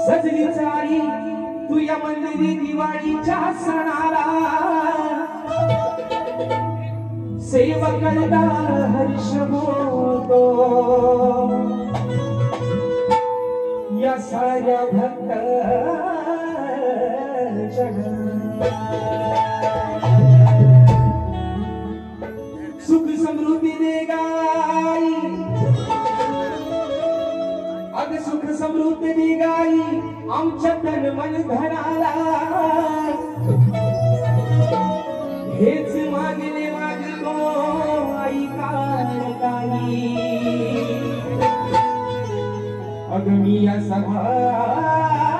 सजनीचाई तू या मंदिरी दिवाळीच्या सणाला सेवकांना हर्ष होतो या साऱ्या भक्त सुख समृद्धी दे गाई अग सुख समृद्धी दे गाई आमच्या तन मन धनाला हेच मागले मागलो आई काही अग मी या सभा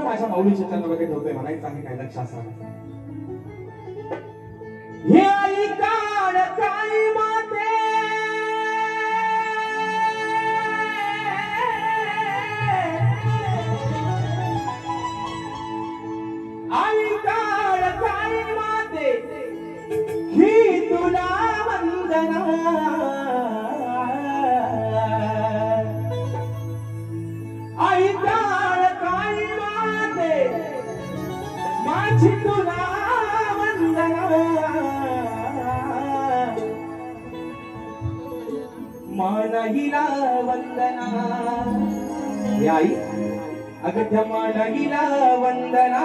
माझ्या माऊलीच्या चंद्र वगैरे होते म्हणायचं आहे काय लक्षात राहा हे आई काळ काय माते आई काळ काय माते ही तुला वंदना आई काळ काय माझी तुला वंदना मानहिला वंदना आई अगं त्या मानहिला वंदना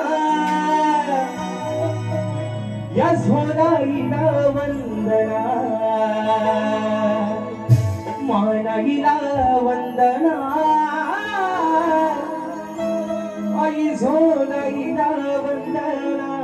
या झोलाईला वंदना मानहिला वंदना आई झोलाईला वंदना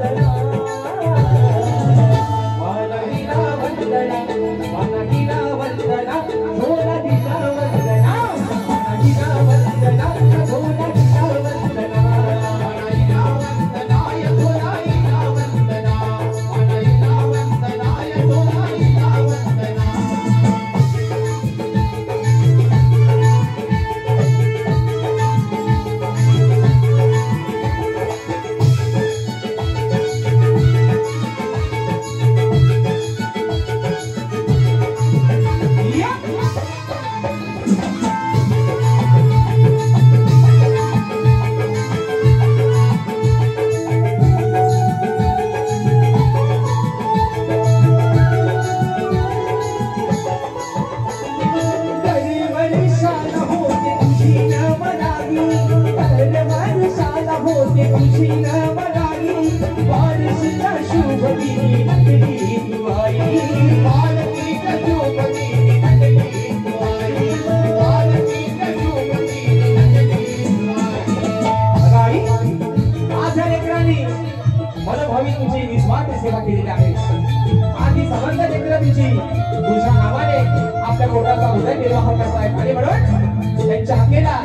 Thank you. बालकीच्या शुभ दिनी नटली तू आई बालकीच्या शुभ दिनी नटली तू आई बालकीच्या शुभ दिनी नटली तू आई आज या लेकरांनी मनोभावी तुझी निस्वार्थ सेवा केलेली आहे आधी समर्थ लेकरं तुझी तुझ्या नावाने आपल्या पोटाचा उदयनिर्वाह करतायत आणि म्हणून त्यांच्या हक्केला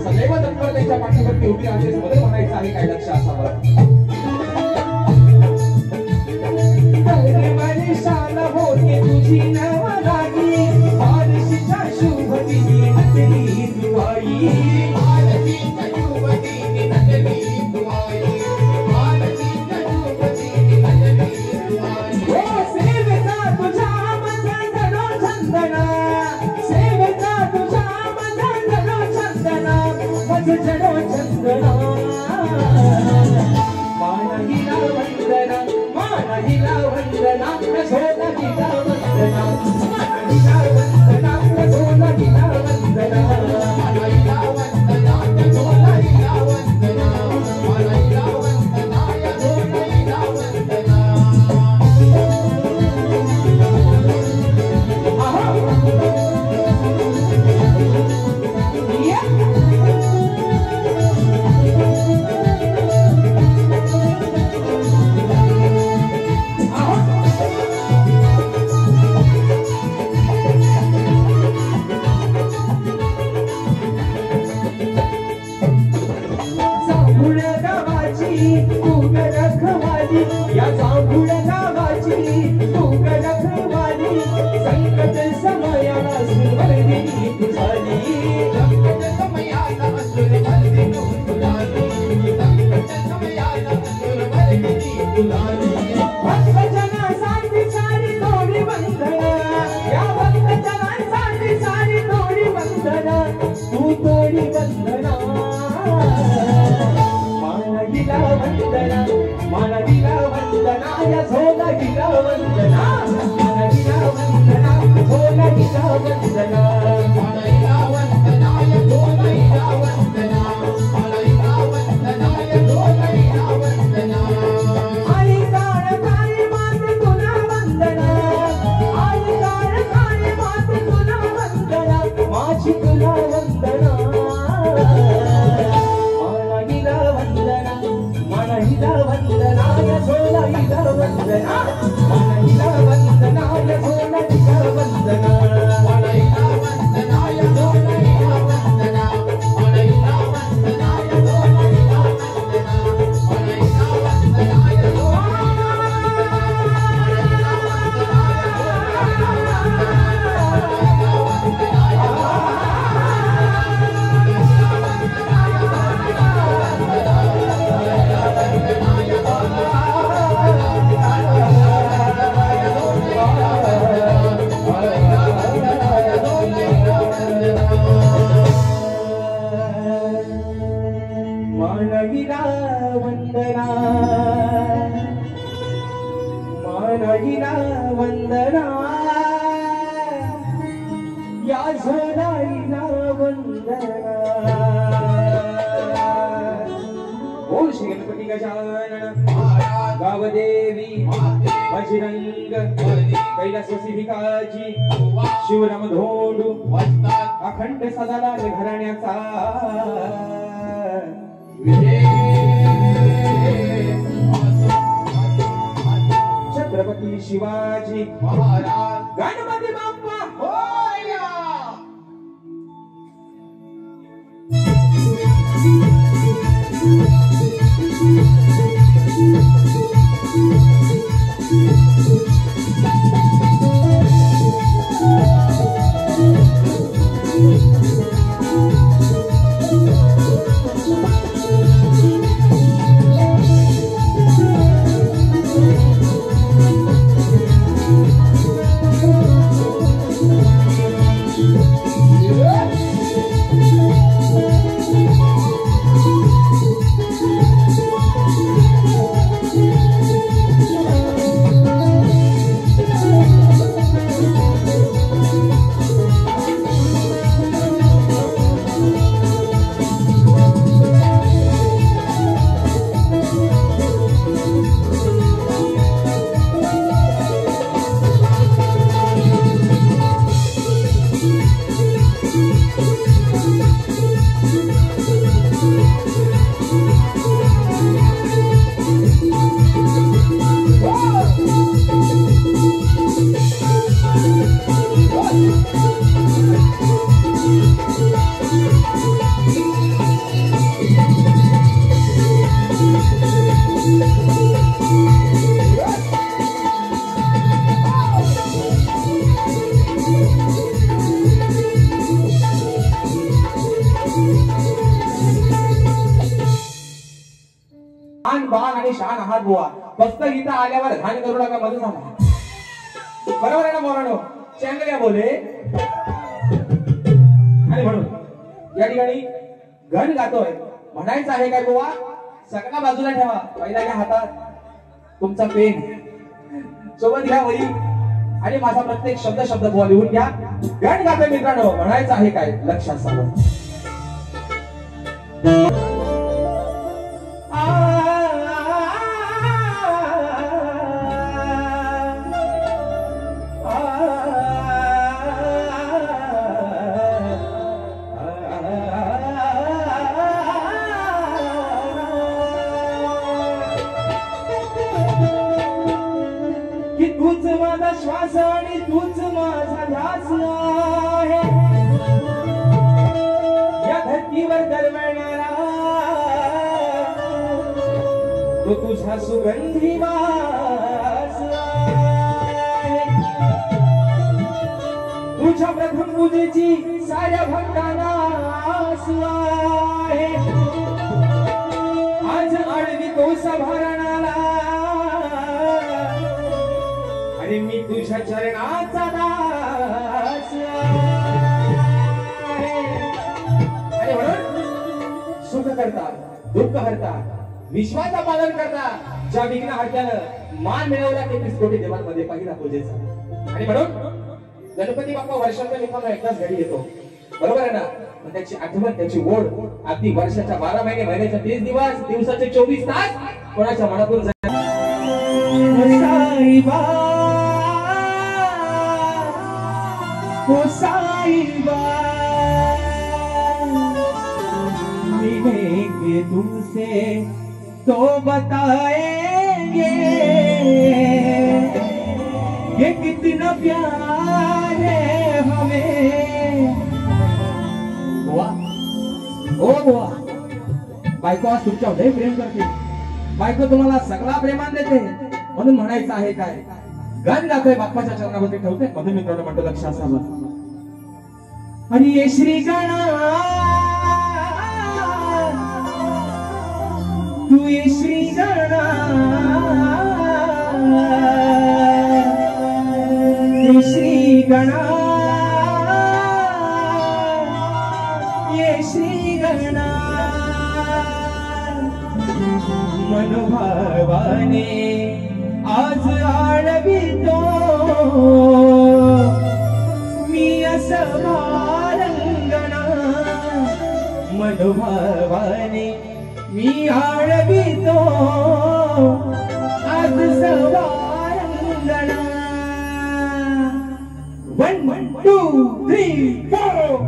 सदैव तत्पर त्यांच्या पाठीवरती उभी राहतेस बदल म्हणायचं आहे काय लक्ष असावं शाला होते तुझी नवरागी बालशीच्या शुभ दिनी नटली तू आई बालशीच्या शुभ दिनी नटली तू आई बालशीच्या शुभ दिनी नटली तू आई ओ सेवेचा तुझ्या मंगळो चंदना सेवेचा तुझ्या मंगळो चंदना मज जडो चंदना मानहिला वंदना मानहिला वंदना कसोला हिला वंदना मानहिला वंदना कसोला हिला वंदना मानहिला वंदना कसोला हिला वंदना मानहिला वंदना कसोला हिला वंदना आहा या जांभूळ गावाची तू रखवाली संकट समयाला सुरवरदिनी तू झाली संकट समयाला सुरवरदिनी तू झाली संकट समयाला सुरवरदिनी तू झाली भक्त जनासाठी सारी तोडी बंधना या भक्त जनासाठी सारी तोडी बंधना तू तोडी बंधना मानवीला वंदना मानवीला वंदना या झोला गिला वंदना मानवीला वंदना झोला गिला वंदना मानवीला वंदना या झोला गिला वंदना मानवीला वंदना या झोला गिला वंदना आई काळ काळी मात तुला वंदना आई काळ काळी मात तुला वंदना माझी तुला वंदना मानवीला वंदना मानवीला वंदना या झोला गिला वंदना मानवीला वंदना या झोला गिला वंदना मानवीला वंदना या झोला गिला वंदना मानवीला वंदना या झोला गिला वंदना मानवीला वंदना या झोला मानवीला वंदना मानवीला वंदना या झोलाईला वंदना ओम श्री गणपती गजानन गावदेवी बजरंग कैलासवासी भिकाजी शिवराम धोंडू अखंड सदालाल घराण्याचा छत्रपती शिवाजी महाराज गणपती बाप्पा होया बुवा फक्त इथं आल्यावर घाण करू नका मध्ये झाला बरोबर आहे ना मोरानो चांगल्या बोले आणि म्हणून या ठिकाणी गण गातोय म्हणायचं आहे काय बुवा सगळ्या बाजूला ठेवा पहिला घ्या हातात तुमचा पेन सोबत घ्या वही आणि माझा प्रत्येक शब्द बुवा लिहून घ्या गण गातोय मित्रांनो म्हणायचं आहे काय लक्षात सांगा तूच माझा श्वास आणि तूच माझा ध्यास आहे या धरतीवर दरवळणारा तो तुझा सुगंधी वास आहे तुझ्या प्रथम पूजेची साऱ्या भक्तांना आस आहे आज आडवी तो सभारणाला आणि मी तुझ्या चरणाचा दास आहे आणि म्हणून सुख करता दुःख हरता विश्वाचा पालन करता ज्या विघ्न हरत्यानं मान मिळवला ते 30 कोटी देवांमध्ये पहिला पूजेचा आणि म्हणून गणपती बाप्पा वर्षाच्या निमित्तानं एकदाच घरी येतो बरोबर आहे ना पण त्याची आठवण त्याची ओढ अगदी वर्षाच्या 12 महिने महिन्याच्या 30 दिवस दिवसाचे 24 तास कोणाच्या मनातून साईबा ओ साईबा मिलेंगे तुमसे तो बताएंगे ये कितना प्यार है हमें बुवा ओ बुवा बायको आज तुमच्या लय प्रेम करते बायको तुम्हाला सगळा प्रेमान देते म्हणून म्हणायचं आहे काय गाण गातोय बाप्पाच्या चरणावरती ठेवते मध्ये मित्रांनो म्हणतो लक्षात असावं आणि ये श्री गणा तू ये श्री गणा ये श्री गणा ये श्री गणा मनोभावाने आज आळवितो मी असं वारंगणा मनोभावाने मी आळवितो आज सवारंगणा 1 2 3 4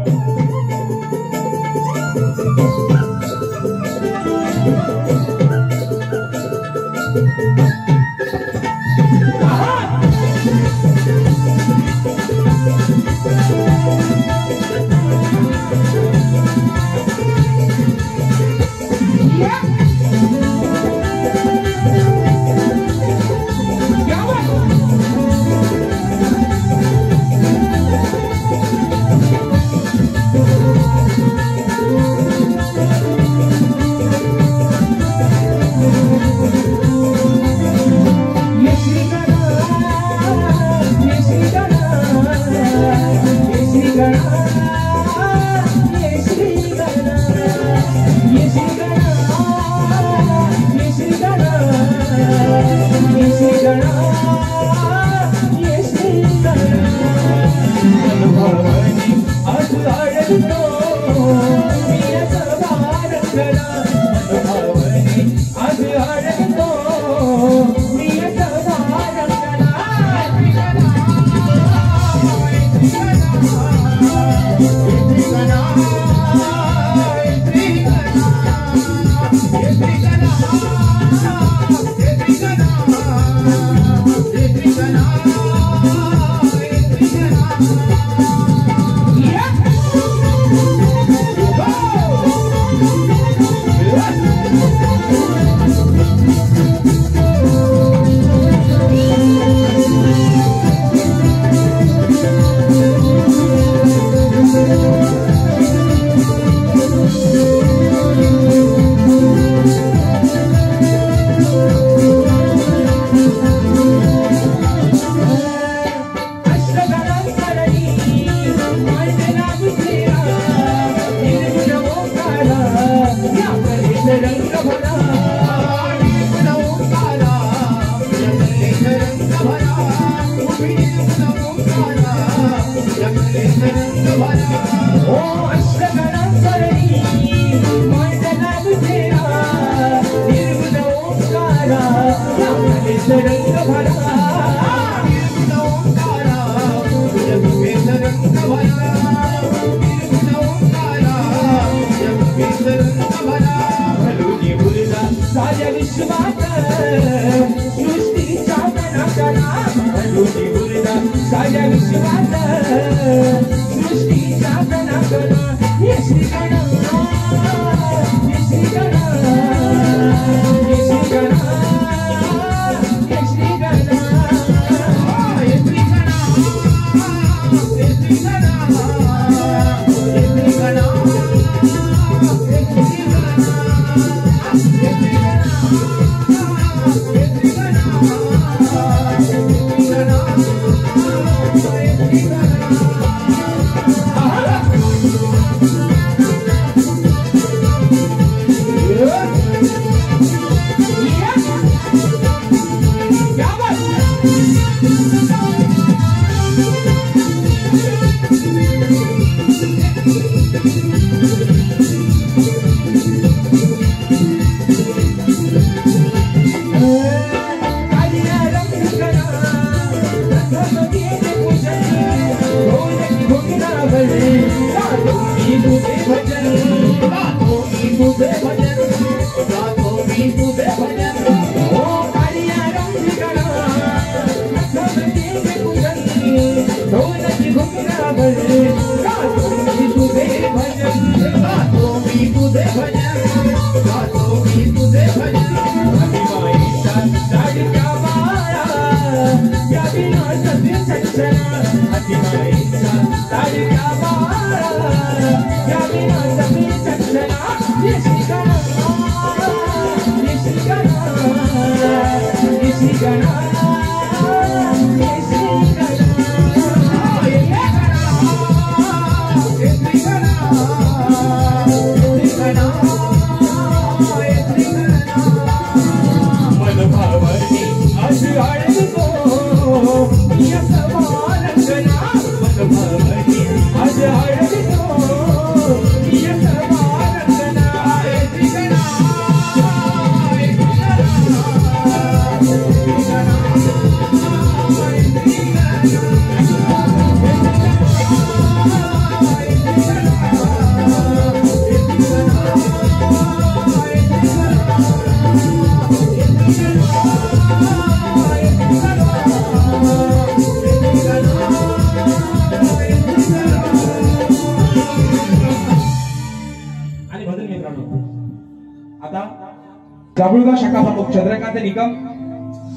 जांभूळगाव शाखा प्रमुख चंद्रकांत निकम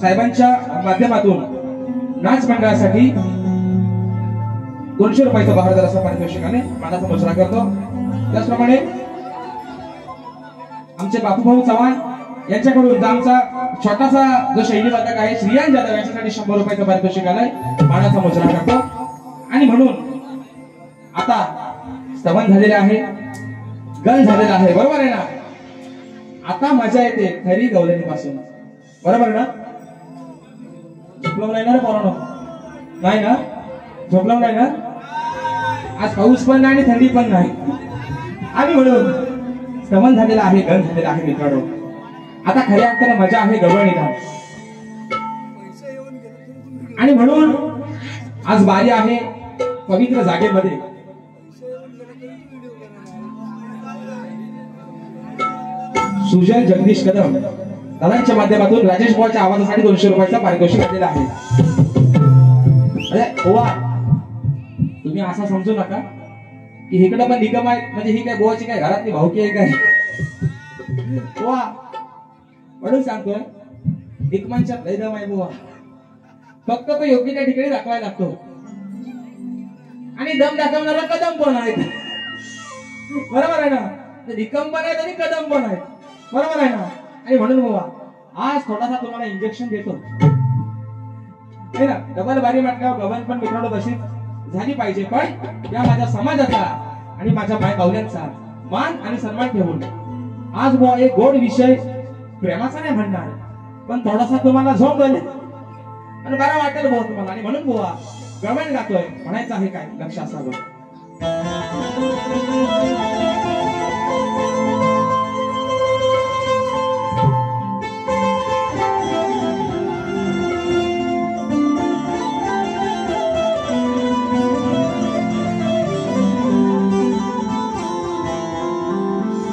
साहेबांच्या माध्यमातून नाच मंडळासाठी 200 रुपयाचा बहारदार असा पारितोषिकाने मानाचा मुजरा करतो। त्याचप्रमाणे आमचे बापूभाऊ चव्हाण यांच्याकडून आमचा छोटासा जो शैली वादक आहे श्रियान जाधव यांच्यासाठी 100 रुपयाचा पारितोषिक आलाय, मानाचा मुजरा करतो। आणि म्हणून आता स्तवन झालेले आहे, गल झालेला आहे, बरोबर आहे ना? आता मजा येते खरी गवलनीपासून, बरोबर ना? झोपलो नाही ना रे पोरांनो? नाही ना? झोपलो नाही ना? आज पाऊस पण नाही आणि थंडी पण नाही, आणि म्हणून स्तवन झालेला आहे, गल झालेला आहे मित्रांनो। आता खऱ्या अर्थाने मजा आहे गवळणीला, आणि म्हणून आज बारी आहे पवित्र जागेमध्ये। सुजल जगदीश कदम दादांच्या माध्यमातून राजेश भाऊच्या आवाजासाठी 200 रुपयाचा पारितोषिक दिलेला आहे। अरे ओवा, तुम्ही असं समजू नका की इकडे पण निगम आहे म्हणजे ही काय गोवाची काय घरातली भावकी आहे काय? ओवा म्हणून सांगतोय, निकमांच्या लय दम आहे बुवा, फक्त तो योग्य त्या ठिकाणी दाखवायला लागतो, आणि दम दाखवणारा कदम पण आहे, बरोबर आहे ना? निकम पण आहेत आणि कदम पण आहेत, बरोबर आहे ना? आणि म्हणून बाबा आज थोडासा तुम्हाला इंजेक्शन देतो। है ना. डबल बारी म्हटल्यावर गव्हर्न पण मित्रांनो तशीच झाली पाहिजे. पण या माझ्या समाजाचा आणि माझ्या माय बावल्यांचा मान आणि सन्मान ठेवून आज बुवा एक गोड विषय प्रेमाचा नाही म्हणणार, पण थोडासा तुम्हाला झोंबल आणि बरा वाटेल बुवा तुम्हाला. आणि म्हणून बुवा गवळण गातोय, म्हणायचं आहे काय लक्ष असावं.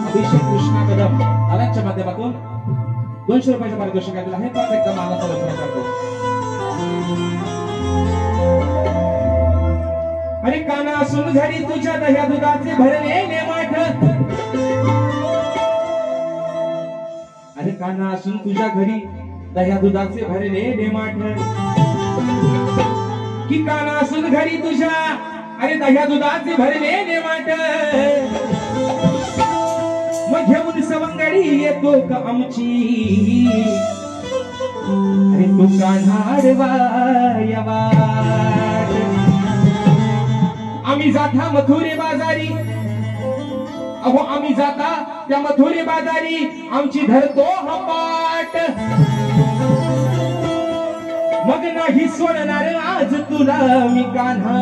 अभिषेक कृष्णा कदम दादांच्या माध्यमातून 200 रुपयाचं पारितोषिक दिलं आहे. परत एकदा मानाचा वचन करतो. अरे काना असून घरी तुझ्या दह्या दुधाचे भरलेले माठ, अरे काना असून तुझ्या घरी दह्या दुधाचे भरलेले माठ, की काना असून घरी तुझ्या अरे दह्या दुधाचे भरलेले माठ, मग घेऊन सवंगडी येतो का आमची, अरे तू कान्हाडवा आम्ही जाता मथुरे बाजारी, अहो आम्ही जाता त्या मथुरे बाजारी, आमची धरतो हा पाट, मग नाही सोडणार आज तुला मी कान्हा,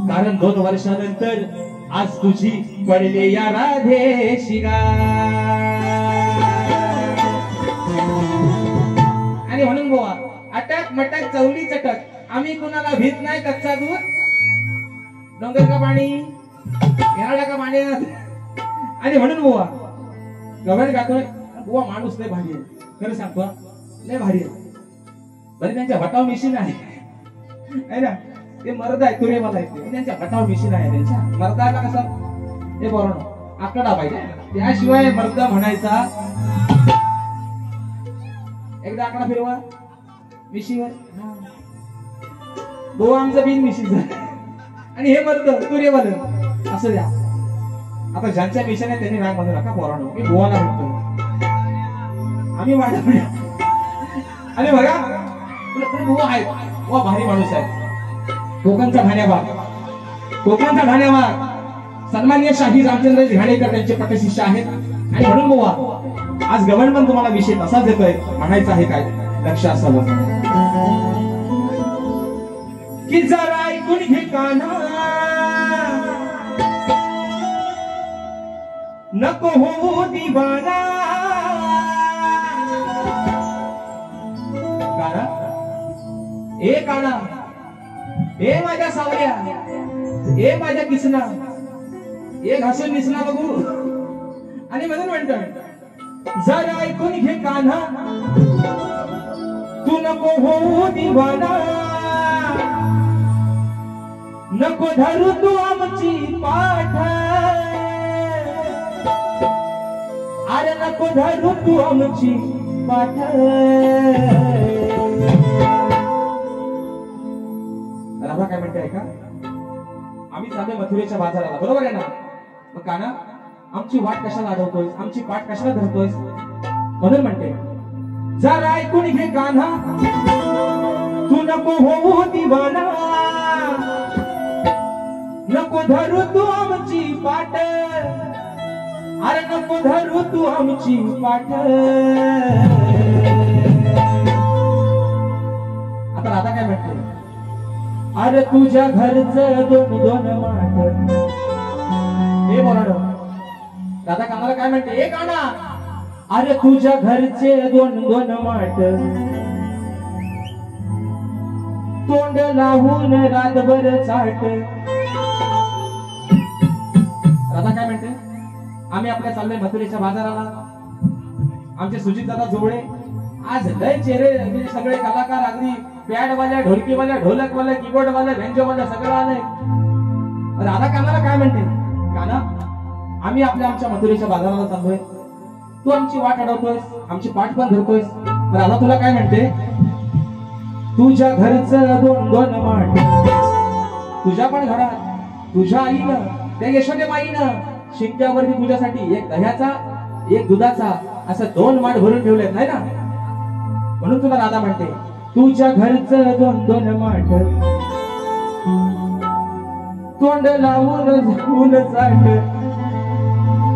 कारण 2 वर्षानंतर आज तुझी पडले या राधे शिगार. आणि म्हणून बुवा अटक मटक चवली चटक, आम्ही कुणाला भीत नाही. कच्चा दूध डोंगर का पाणी घेणारा का पाणी. आणि म्हणून बुवा गवळण गातोय. बुवा माणूस लय भारी आहे, खरं सांगतो लय भारी आहे. बरे त्यांच्या भटाव मिशीन आहे ना, ते मर्द आहे तुरे मला येते, त्यांच्या भटाव मिशीन आहे. त्यांच्या मर्दाला कसं ते बरोबर आकडा पाहिजे, त्याशिवाय मर्द म्हणायचा. एकदा आकडा फिरवा मिशीवर, बुवा आमचं बिन मिशीन झालं. आणि हे मर्द तुरेवाल असं द्या. आता ज्यांच्या मिशन आहे त्यांनी राग म्हणू नका पोरांनो, मी बुवाला म्हणतो आम्ही वाढ. आणि बघा बुवा आहेत, बुवा भारी माणूस आहे. कोकणचा ठाण्याबाग, कोकणचा ठाण्याबाग सन्माननीय शाही रामचंद्र घाणेकर त्यांचे पटशिष्य आहेत. आणि म्हणून बुवा आज गवळण पण तुम्हाला विषय तसाच देतोय, म्हणायचं आहे काय लक्ष असावं. की जरा ऐकून घे कान्हा, नको हो दिवाना. कान्हा ए कान्हा, ए माझ्या सावल्या, ए माझ्या किसना, ए घासून निसना बघू. आणि म्हणून म्हणतोय जरा ऐकून घे कान्हा, तू नको हो दिवाना, नको धरू तू आमची पाठ, अरे नको धरू तू आमची पाठ. राधा काय म्हणते का, आम्ही चाललोय मथुरेच्या बाजाराला, बरोबर आहे ना. मग कान्हा आमची वाट कशाला अडवतोय, आमची पाठ कशाला धरतोय. म्हणून म्हणते जरा ऐकून घे कान्हा, तू नको होऊ दिवाना, नको धरू तू आमची पाठ, अरे नको धरू तू आमची पाठ. आता राधा काय म्हणते, अरे तुझ्या घरचं 2-2 माठ. हे बोला दादा कानाला काय म्हणते, ए काना, अरे तुझ्या घरचे 2-2 माठ, तोंड लावून रातभर चाट. राधा काय म्हणते, आम्ही आपल्या चाललोय मथुरेच्या बाजाराला. आमचे सुजित दादा जोडे आज लय चेहरे म्हणजे सगळे कलाकार, अगदी पॅडवाल्या, ढोलकीवाल्या, ढोलकवाल्या, कीबोर्डवाल्या, बेंजोवाल्या सगळं आलंय. राधा कानाला काय म्हणते, काना आम्ही आमच्या मथुरेच्या बाजाराला चाललोय, तू आमची वाट अडवतोयस, आमची पाठ पण धरतोयस. राधा तुला काय म्हणते, तुझ्या घरचं 2-2 माठ, तुझ्या पण घरात तुझ्या आईनं, त्या यशोदे माईनं शिंक्यावरती तुझ्यासाठी एक दह्याचा एक दुधाचा असं 2 माठ भरून ठेवलेत नाही ना. म्हणून तुला राधा म्हणते, तुझ्या घरचं दोन दोन माठ तोंड लावून जाऊन चाट,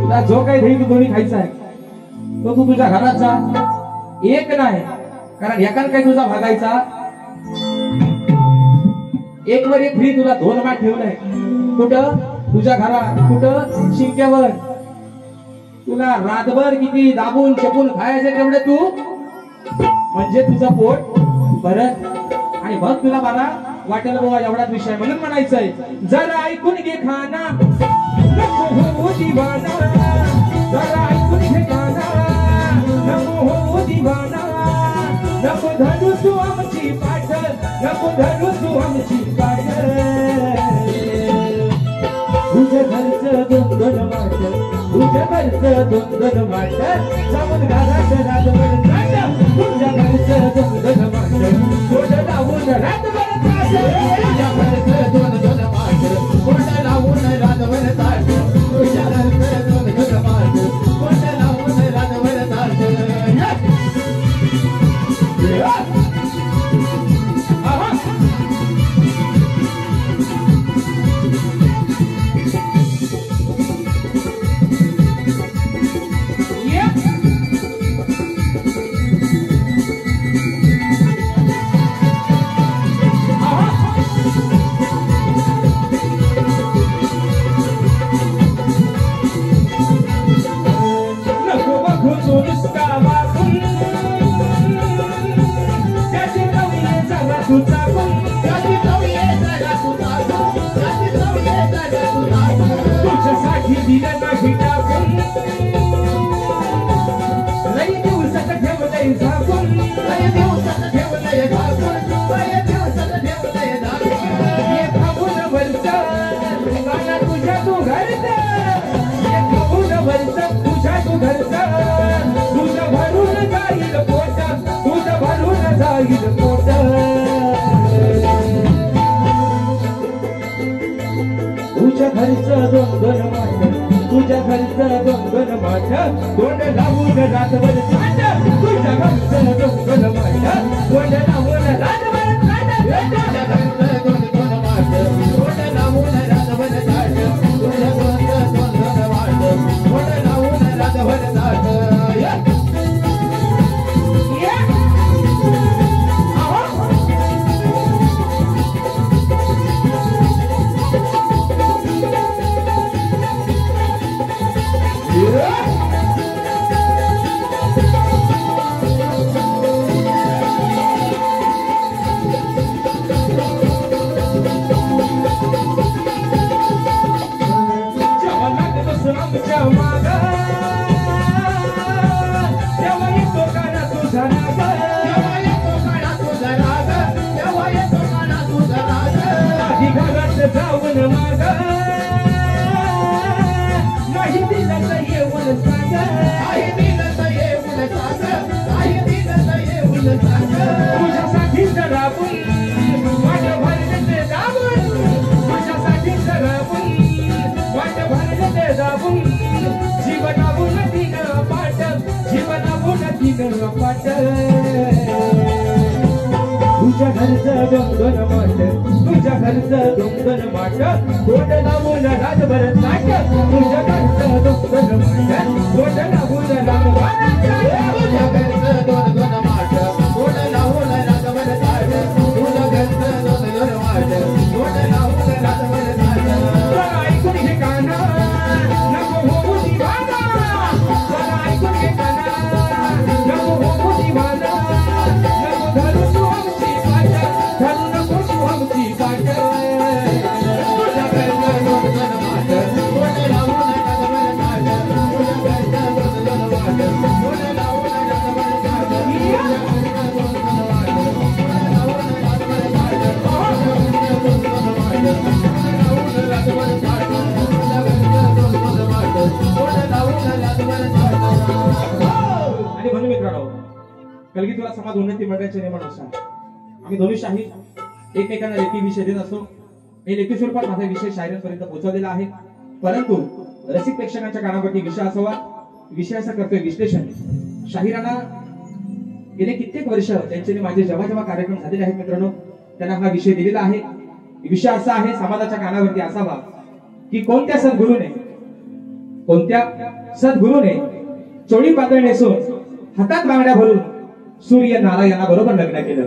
तुला जो काही दही दोन्ही खायचा आहे तो तू तुझ्या घरात जा, एक नाही, कारण एकान काही तुझा भागायचा, एक वर एक फ्री तुला दोन माठ ठेवलंय, कुठं तुझ्या घरात, कुठं शिंक्यावर, तुला रातभर किती दाबून चपून खायचे तेवढे तू, म्हणजे तुझं पोट भरत, आणि मग तुला बारा वाटेल बाबा एवढाच विषय. म्हणून म्हणायचंय, जरा ऐकून घे खाना नको होऊ दिवाना, जरा ऐकून घे खाना नको होऊ दिवाना, नको धरू तू आमची पाठ, नको धरू तू आमची पाठ, तुझ्या घरचं दोन दोन माठ, तुझ्या घरचं दोन दोन माठ, जाऊन घरात रातभर चाट, तुझ्या घरचं दोन दोन माठ, तोंड लावून रातभर चाट, तुझ्या घरचं दोन दोन माठ, तोंड लावून रातभर चाट, तुझ्या घरचं दोन दोन माठ, तोंड लावून रातभर चाट. आहा. तुझ्यासाठी दिलं नाही टाकून, लई दिवसात ठेवलंय झाकून, लय दिवसात ठेवलंय झाकून, लय दिवसात ठेवलंय झाकून. ये फागुन वरचं गाणं तुझ्या तू घरचं, ये फागुन वरचं तुझ्या तू घरचं, तुझं भरून जाईल पोट, तुझं भरून जाईल पोट, तुझ्या घरचं दोन दोन माठ, तुझ्या घरचं दोन दोन माठ, तोंड लावून रातभर चाट, तुझ्या घरचं दोन दोन माठ, तोंड लावून रातभर चाट, तुझ्या घरचं दोन दोन माठ, तोंड लावून रातभर चाट, तुझ्या घरचं दोन दोन माठ, तोंड लावून रातभर चाट. तुझ्यासाठी जराबून वाट भरले दाबून, तुझ्यासाठी जराबून वाट भरले दाबून, जीवनाबून तिनं पाट, जीवनाबून तिनं पाट, तुझ्या घरचं दोन दोन माठ, तुझ्या घरचं दोन दोन माठ, तोंड लावून रातभर चाट, तुझ्या घरचं दोन दोन माठ, तोंड लावून रातभर चाट, तुझ्या घरचं दोन दोन माठ, तोंड लावून रातभर चाट, तुझ्या घरचं दोन दोन माठ, तोंड लावून रातभर चाट. जरा ऐकून घे काना नको होऊ दिवाना, जरा ऐकून घे काना नको होऊ दिवाना, नको धरू तू आमची पाट, धरू नको तू आमची पाट, तुझ्या घरचं दोन दोन माठ, तोंड लावून रातभर चाट, तुझ्या घरचं दोन दोन माठ, तोंड लावून रातभर चाट, तुझ्या घरचं दोन दोन माठ, तोंड लावून रातभर चाट, तुझ्या घरचं दोन दोन माठ, तोंड लावून रातभर चाट, तुझ्या घरचं दोन दोन माठ, तोंड लावून रातभर चाट. आणि म्हणून मित्रांनो, कलगी तुला समाज उन्नती मंडळाच्या नियमानुसार आम्ही दोन्ही शाही एकमेकांना लेखी विषय देत असतो. हे लेखी स्वरूपात माझा विषय शायरांपर्यंत पोहोचवलेला आहे, परंतु रसिक प्रेक्षकांच्या कानावरती विषय असावा, विषयाचा करतोय विश्लेषण. शाहिरांना गेले कित्येक वर्ष त्यांचे माझे जेव्हा जेव्हा कार्यक्रम झालेले आहेत मित्रांनो, त्यांना हा विषय दिलेला आहे. विषय असा आहे, समाजाच्या कानावरती असावा की कोणत्या सद्गुरूने चोळी पातळ नेसून हातात बांगड्या भरून सूर्य नारायणा बरोबर लग्न केलं.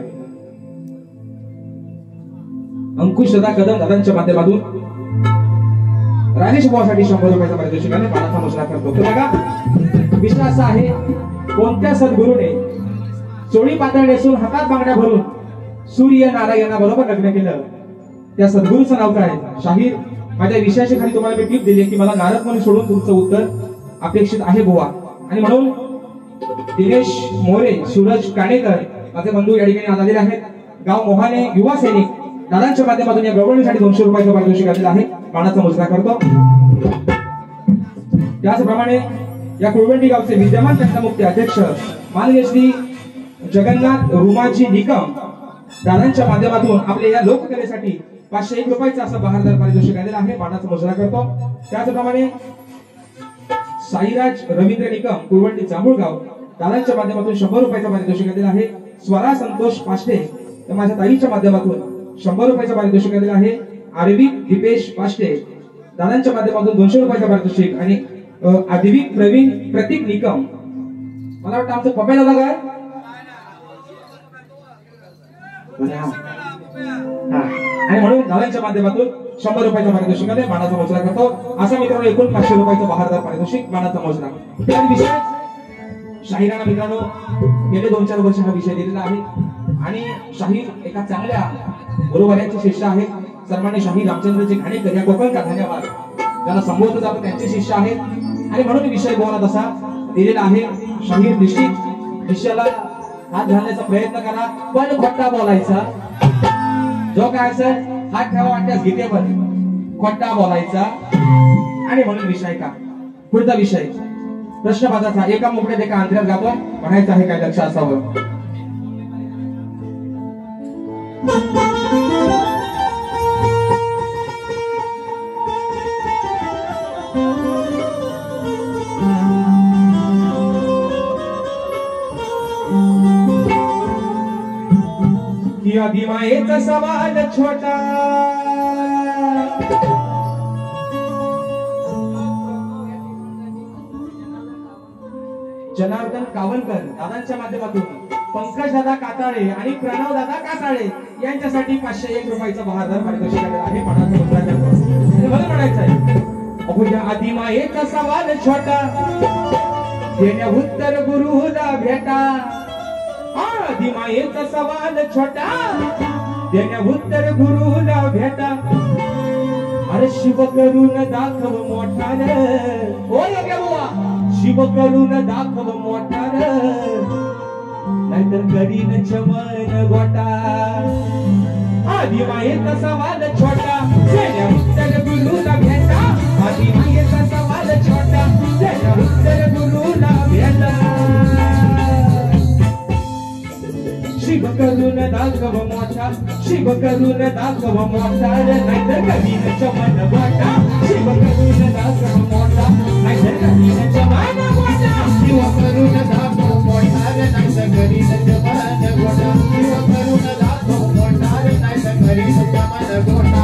अंकुश दादा कदम दादांच्या माध्यमातून राजेश भावासाठी 100 रुपयाचा पारितोषिकाने मानाचा मुजरा करतो. बघा विषय असा आहे, कोणत्या सद्गुरूने चोळी पातळ नेसून हातात बांगड्या भरून सूर्य नारायणा बरोबर लग्न केलं, त्या सद्गुरूचं नाव काय? शाहीर. माझ्या विषयाची खाली तुम्हाला मी टिप दिली की मला नारद म्हणून सोडून तुमचं उत्तर अपेक्षित आहे बुवा. आणि म्हणून दिनेश मोरे, सूरज काणेकर माझे बंधू या ठिकाणी आलेले आहेत. गाव मोहाने युवा सैनिक दादांच्या माध्यमातून या गवळणीसाठी 200 रुपयाचं पारितोषिक आलेलं आहे. मानाचा मुजरा करतो. त्याचप्रमाणे या कुळवंडी गावचे विद्यमान तंटमुक्ती अध्यक्ष माननीय श्री जगन्नाथ रुमाजी निकम दादांच्या माध्यमातून आपल्या या लोककलेसाठी 501 रुपयाचं असं बहारदार पारितोषिक आलेलं आहे. मानाचा मुजरा करतो. त्याचप्रमाणे साईराज रवींद्र निकम कुळवंडी जांभूळगाव दादांच्या माध्यमातून 100 रुपयाचं पारितोषिक आलेलं आहे. स्वरा संतोष पाष्टे तर माझ्या ताईच्या माध्यमातून 100 रुपयाचं पारितोषिक आलेलं आहे. आरविक दीपेश पाष्टे दादांच्या माध्यमातून 200 रुपयाचं पारितोषिक आणि आदिविक प्रवीण प्रतीक निकम, मला वाटतं आमचं पप्पा दादा काय आणि म्हणून दादांच्या माध्यमातून 100 रुपयाच्या पारितोषिकाने मानाचा मुजरा करतो. असा मित्रांनो एकूण 500 रुपयाचं बहारदार पारितोषिक मानाचा मुजरा. त्या विषय शाहिराना मित्रांनो गेले 2-4 वर्ष हा विषय दिलेला आहे आणि शाहीर एका चांगल्या गुरुवर्याचे शिष्य आहेत. सन्मान्य शाहीर रामचंद्रजी घाणेकर या कोकणचा धन्यवाद ज्याला संबोधलं जातं त्यांचे शिष्य आहेत आणि म्हणून विषय बोलत असा दिलेला आहे. शाहीर निश्चित शिष्याला हात घालण्याचा प्रयत्न करा, पण खोटा बोलायचा. जो काय असेल हात ठेवा वाटल्यास गीतेवर, खोटा बोलायचा. आणि म्हणून विषय का पुढचा विषय प्रश्नपत्राचा एका मुकड्यात एका अंतरात गातो म्हणायचं आहे, काय लक्ष असावं. आदिमायेचा सवाल छोटा, जनार्दन कावनकर दादांच्या माध्यमातून पंकज दादा काताळे आणि प्रणव दादा काताळे यांच्यासाठी 501 रुपयाचा बहारदार पारितोषिक आहे. मला म्हणायचं आहे अहो या आदिमायेचा सवाल छोटा, देण्या उत्तर गुरुला भेटा. आदिमायेचा सवाल छोटा, देण्या उत्तर गुरुला भेटा. अरे शिव करून दाखव मोठा रे, होय बुवा शिव करून दाखव मोठा रे, नाहीतर करीन चमन गोटा. आदिमायेचा सवाल छोटा, देण्या उत्तर गुरुला भेटा. आदिमायेचा सवाल छोटा, देण्या उत्तर गुरुला भेटा. शिव करून दाखव मोठा, शिव करून दाखव मोठा, नाहीतर करीन चमन गोटा. शिव करून दाखव मोठा, नाहीतर करीन चमन गोटा. शिव करून दाखव मोठा, नाहीतर करीन चमन गोटा. शिव करून दाखव मोठा, नाहीतर करीन चमन गोटा.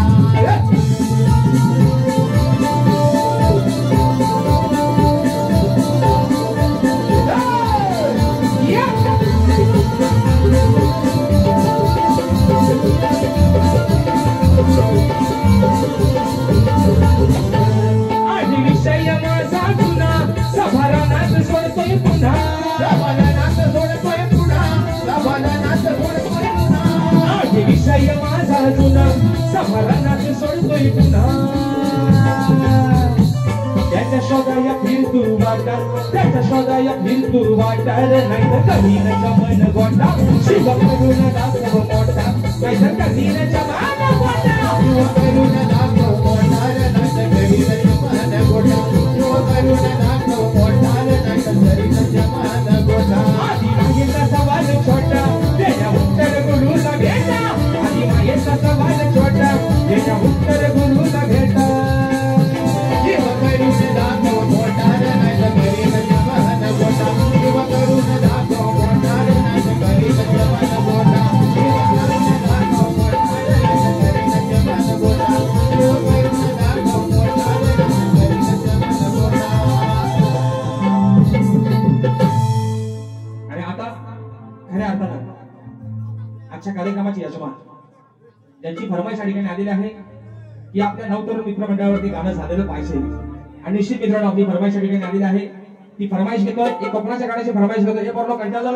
विषय माझा जुना समाधानात सोडतोय पुन्हा. त्याच्या शोधाया फिरतू वाटा, त्याच्या शोधाया फिरतू वाटा, नाहीतर करीन चमन गोटा. शिव करून दाखव मोठा, नाहीतर करीन चमन गोटा. शिव करून दाखव मोठा, नाहीतर करीन चमन गोटा. शिव करून दाखव मोठा, नाहीतर करीन चमन गोटा. आदिमायेचा सवाल छोटा, देण्या उत्तर गुरुला भेटा. आदिमायेचा सवाल छोटा, देण्या उत्तर गुरुला भेटा. शिव करून दाखव मोठा, नाहीतर करीन चमन गोटा. शिव करून दाखव मोठा, नाहीतर खऱ्या अर्थानं आजच्या कार्यक्रमाचे यजमान ज्यांची फरमाईश या ठिकाणी आलेली आहे की आपल्या नवतरुण मित्रमंडळावरती गाणं झालेलं पाहिजे आणि निश्चित मित्रांनो आपली फरमाईश या ठिकाणी आलेली आहे. ती फरमाईश घेतो एक कोकणाच्या गाण्याची फरमाईश घेतो. हे पूर्ण कंटाळलं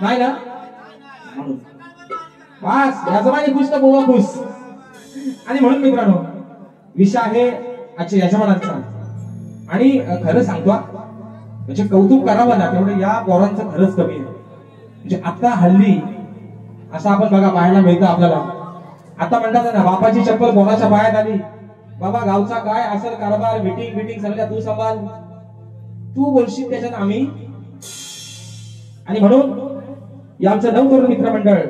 नाही ना म्हणून बस यजमानी खुश तर बोवा खुश. आणि म्हणून मित्रांनो विषय आहे आजच्या यजमानांचा. आणि खरं सांगतो म्हणजे कौतुक करावं ना तेवढं या पोरांचं खरंच कमी आहे. म्हणजे आता हल्ली असं आपण बघा पाहायला मिळतं आपल्याला. आता म्हणतात ना बापाची चप्पल कोणाच्या पायात आली. बाबा गावचा काय असेल कारभार मीटिंग सगळ्या तू सांभाळ. तू बोलशील त्याच्यात आम्ही. आणि म्हणून या आमचं नवतरुण मित्रमंडळ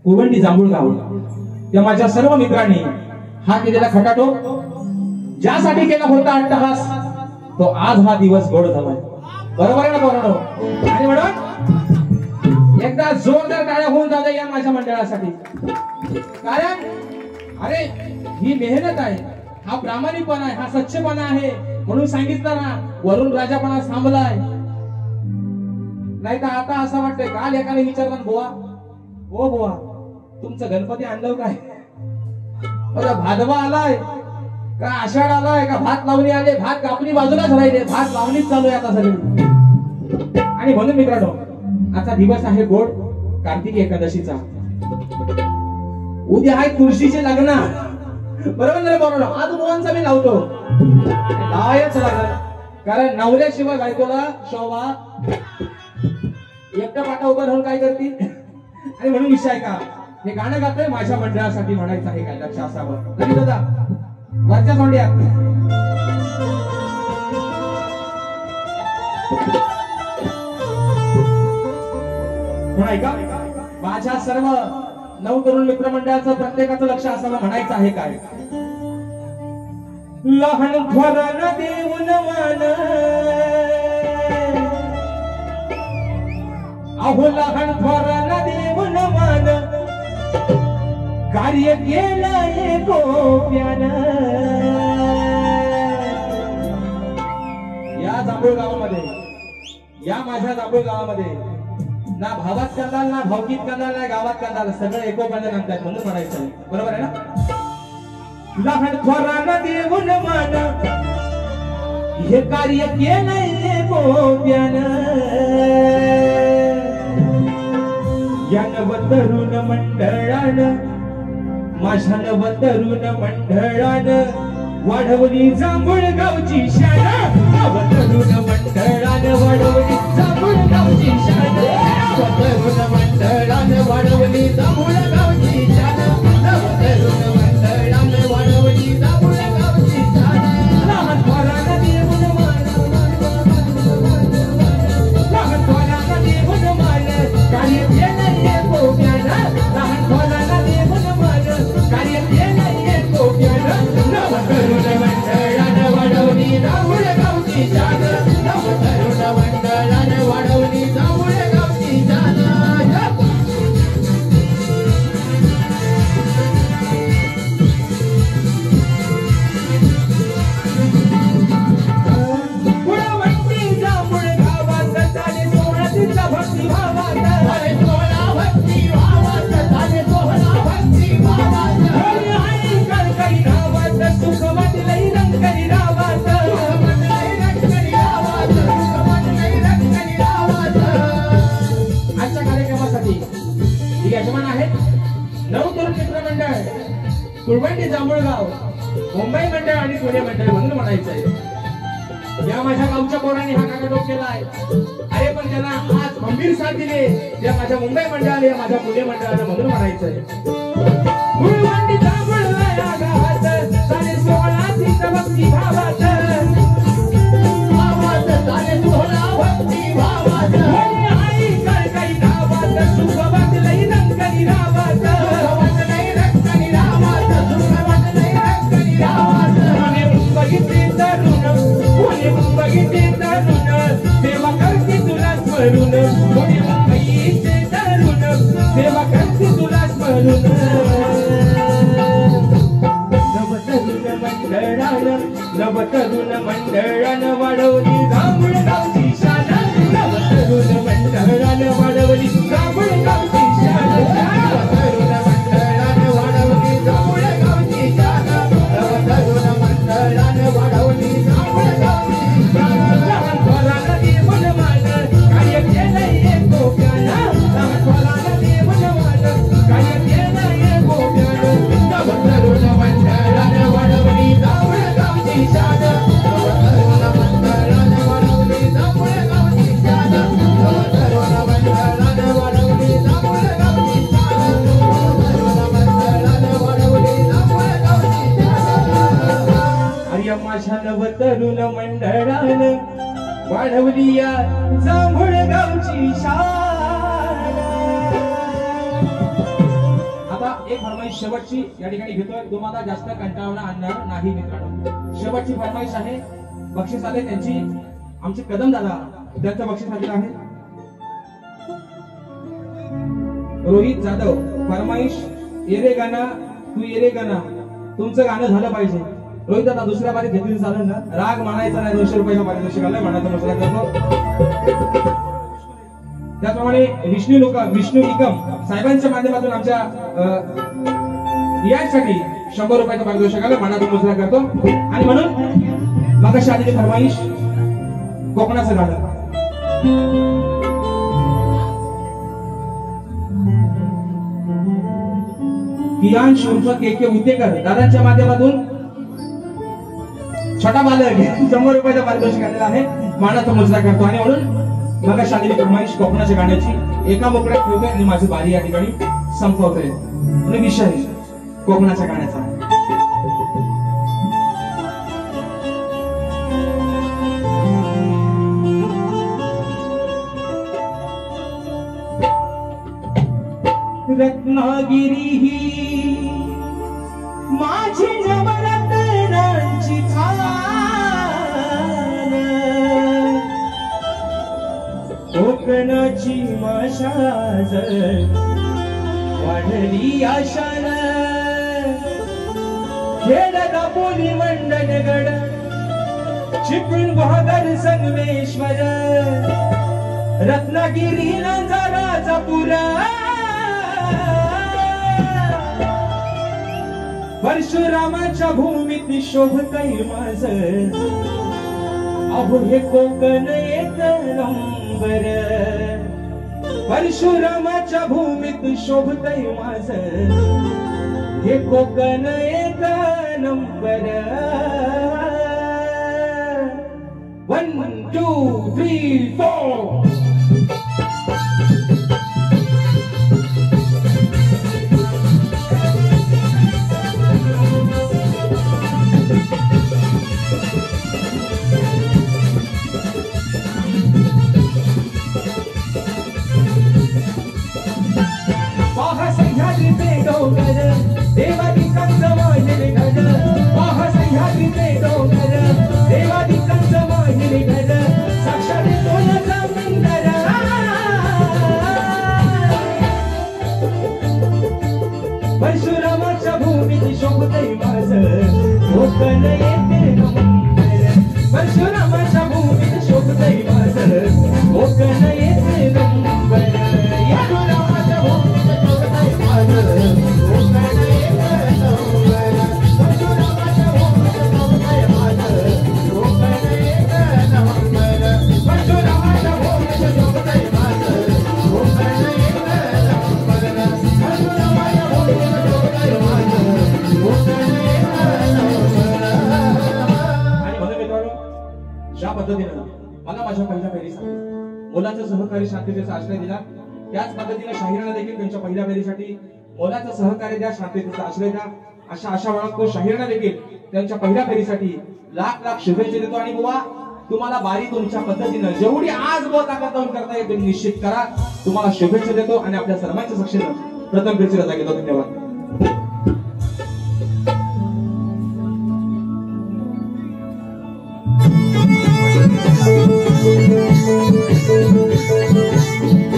कुवंडी जांभूळगाव या माझ्या सर्व मित्रांनी हा केलेला खटाटो ज्यासाठी केला होता अट्टहास तो आज हा दिवस गोड झालाय. बरोबर आहे ना पोरांनो. आणि म्हणून एकदा जोरदार टाळ्या होऊन जाऊ या माझ्या मंडळासाठी. कारण अरे ही मेहनत आहे, हा प्रामाणिकपणा आहे, हा सच्चेपणा आहे. म्हणून सांगितलं ना वरून राजापणा थांबलाय. नाही तर आता असं वाटतंय काल एकाने विचारलं बुवा ओ बुवा तुमचं गणपती आणलं काय. भादवा आलाय का आषाढ आलाय का भात लावणी आले. भात कापणी बाजूलाच राहिले, भात लावणीच चालू आहे आता सगळी. आणि म्हणून मित्रांनो आजचा दिवस आहे गोड कार्तिकी एकादशीचा. उद्या आहे तुळशीचे लग्न. बरोबर नाही बरोबर. आज मुलांचा मी लावतो लावायच लागणार. कारण नवऱ्याशिवाय बायकोला शोभा एकटा पाटा उभा राहून काय करतील. आणि म्हणून विषय आहे का हे गाणं गातोय माझ्या मंडळासाठी म्हणायचं आहे काय लक्ष असावं. नक्की दादा वरच्या सोंड्या ऐका माझ्या सर्व नवतरुण मित्रमंडळाचं प्रत्येकाचं लक्ष असावं म्हणायचं आहे काय. लहान थोरांना देऊन मान अहो लहान थोरांना देऊन मान कार्य केलंय गोप्यानं. या जांभूळ गावामध्ये या माझ्या जांभूळ गावामध्ये ना भावात कंदाल ना भावकीत कंदाल ना गावात कंदाल सगळं एकोप्याने नांदतात म्हणून म्हणायचं. बरोबर आहे ना. लहान थोरांना देऊन मान हे कार्य केलंय गोप्यानं. या नवतरुण मंडळानं माझ्या नवतरुण मंडळानं वाढवली जांभूळ गावची शान. नवतरुण मंडळानं वाढवली जांभूळ गावची शान. नवतरुण मंडळानं वाढवली जांभूळ गावची शान. नवतरुण मंडळानं वाढवली जांभूळ गावची शान. लहान थोरांना देऊन मान लहान थोरांना देऊन मान कार्य केलंय गोप्यानं. लहान थोरांना देऊन मान कार्य केलंय गोप्यानं. नवतरुण मंडळानं वाढवली जांभूळ गावची शान. नवतरुण मंडळानं वाढवली जांभूळ गावची शान. गुणवंती जांभूळ गावात झाले सोहळा तिचा भक्ती भावात. सोहळा भक्ती भावात झाले सोहळा भक्ती भावात. कळकळी गावात सुख वाटलंय रंगकरी गावात. आजच्या कार्यक्रमासाठी यजमान आहेत नवतरुण मित्रमंडळ कुळवंडी जांभूळगाव मुंबई मंडळ आणि पुणे मंडळ म्हणून म्हणायचं आहे. या माझ्या गावच्या पोरांनी हा कागदोप केलाय. अरे पण त्यांना आज गंभीर साथ दिले या माझ्या मुंबई मंडळाने या माझ्या पुणे मंडळाने म्हणून म्हणायचंय. कुळवंडी जांभूळगाव गावात झाले सोहळा तिचा भक्ती भावात. भावात झाले सोहळा भक्ती भावात. आई कळकळी गावात सुख वाटलंय रंगकरी गावात. वाटलंय रंगकरी गावात. सुख वाटलंय रंगकरी गावात. बघितले तरुण कोणी बघितले तरुण सेवा करते तुला स्मरून. कोणी बघितले तरुण सेवा करते तुला स्मरून. नवतरुण मंडळानं वाढवली जांभूळ गावची शान. नवतरुण मंडळानं वाढवली वाढवली या जांभूळ गावची शान. आता एक फरमाईश शेवटची या ठिकाणी घेतोय, तुम्हाला जास्त कंटाळा आणणार नाही मित्रांनो. शेवटची फरमाईश आहे, बक्षीस आले त्यांची, आमचे कदम दादा त्यांचं बक्षीस आलेलं आहे. रोहित जाधव फरमाईश, येरे गाना तू येरे गाना, तुमचं गाणं झालं पाहिजे. रोहित दादा दुसऱ्या बारीत घेतली चालेल ना? राग मानायचा नाही, 200 रुपयाचा पारितोषिक आलं, म्हणायचं मसला करतो. त्याचप्रमाणे विष्णू निकम साहेबांच्या माध्यमातून आमच्या यासाठी 100 रुपयाचं पारितोषिक आलं, म्हणायचं मसला करतो. आणि म्हणून मगाशी आलेली फरमाईश कोकणाचं गाणं. कियान शुल्क के उद्देकर दादांच्या माध्यमातून छोटा बालक 100 रुपयाचा पारितोषिक आलेला आहे, मानाचा मुजरा करतो. आणि म्हणून मग शालेय फरमाईश कोकणाच्या गाण्याची एका मोकळ्यात ठेवतोय आणि माझी बारी या ठिकाणी संपवतोय. आणि विषय कोकणाच्या गाण्याचा. रत्नागिरी ही माझी नवरत्नांची थान, कोकणाची मशाज वाढली आशान, खेळ दापोली मंडणगड चिपळूण बहादर संगमेश्वर, रत्नागिरी नंजाराचा पुरा, परशुरामाच्या भूमीत शोभतय माझ, अहो हे कोकण एक नंबर, परशुरामाच्या भूमीत शोभतय माझ, हे कोकण एक नंबर. 1 2 3 4 देवादिकांचं माहेर घर, पहा सह्याद्रीचे डोंगर, देवादिकांचं माहेर घर, साक्षात सोन्याचा मंदिर. परशुरामाच्या भूमीत शोभतय माझं कोकण एक नंबर, परशुरामाच्या भूमीत शोभतय माझं कोकण एक नंबर, परशुरामाच्या भूमीत शोभतय माझं कोकण एक नंबर, परशुरामाच्या भूमीत शोभतय माझं कोकण एक नंबर, परशुरामाच्या भूमीत शोभतय माझं कोकण एक नंबर, परशुरामाच्या भूमीत शोभतय माझं कोकण एक नंबर. आणि म्हणून मित्रांनो, ज्या पद्धतीनं मला माझ्या पहिल्या फेरी सांगितलं, मुलाचं सहकारी शांततेचा आश्रय दिला, त्याच पद्धतीने शाहिराला देखील त्यांच्या पहिल्या फेरीसाठी मोलाचं सहकार्य द्या, शांततेचा आश्रय द्या, अशा आशा बाळगतो. शाहिराला देखील त्यांच्या पहिल्या फेरीसाठी लाख लाख शुभेच्छा देतो. आणि बुवा, तुम्हाला बारी तुमच्या पद्धतीनं जेवढी आज व ताकद करता येईल तुम्ही निश्चित करा. तुम्हाला शुभेच्छा देतो आणि आपल्या सर्वांच्या साक्षीनं प्रथम फेरीची रजा घेतो. धन्यवाद. Thank you.